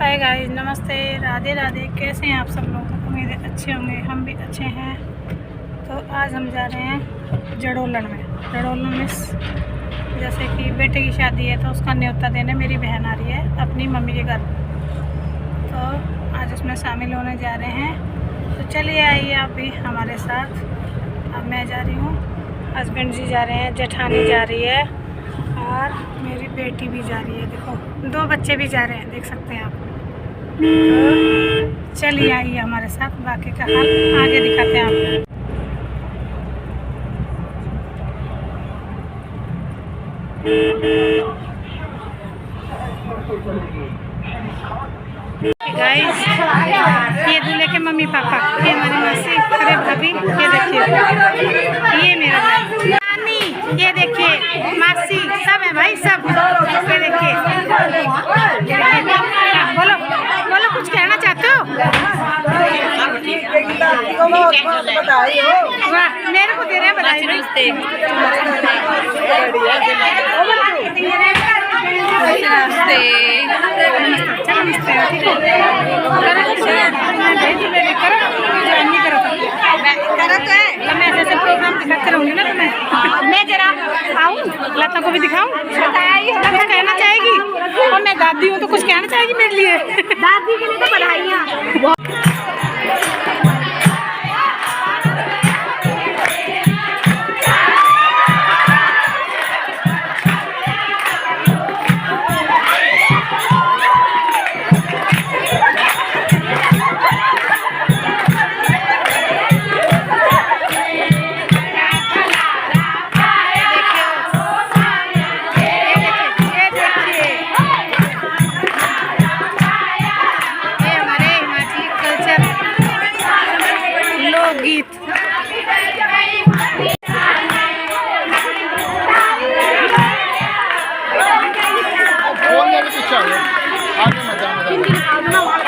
Hi guys, नमस्ते, राधे राधे। कैसे हैं आप सब लोग? उम्मीद है अच्छे होंगे, हम भी अच्छे हैं। तो आज हम जा रहे हैं जड़ोलन में जैसे कि बेटे की शादी है तो उसका न्योता देने मेरी बहन आ रही है अपनी मम्मी के घर। तो आज उसमें शामिल होने जा रहे हैं। तो चलिए आइए आप भी हमारे साथ। अब मैं जा रही हूँ, हस्बैंड जी जा रहे हैं, जेठानी जा रही है और मेरी बेटी भी जा रही है। देखो 2 बच्चे भी जा रहे हैं, देख सकते हैं आप। तो चलिए आइए हमारे साथ, बाकी का हाल आगे दिखाते हैं आपको। गाइस, ये दूल्हे के मम्मी पापा, ये हमारी मासी, अरे भाभी, ये देखिए, ये मेरा भाई, नानी, ये देखिए मासी, सब है भाई, सब। ये देखिए, बोलो बोलो, कुछ कहना चाहते हो? वाह, मेरे को दे रहे हैं बधाई। नमस्ते प्रोग्राम दिखाते रहूँगी ना, तो मैं जरा आऊँ, लता को भी दिखाऊँ, कुछ कहना चाहेगी? और मैं दादी हूँ तो कुछ कहना चाहेगी मेरे लिए? दादी के लिए तो बधाइयाँ। गीत बोलने की इच्छा है आगे मत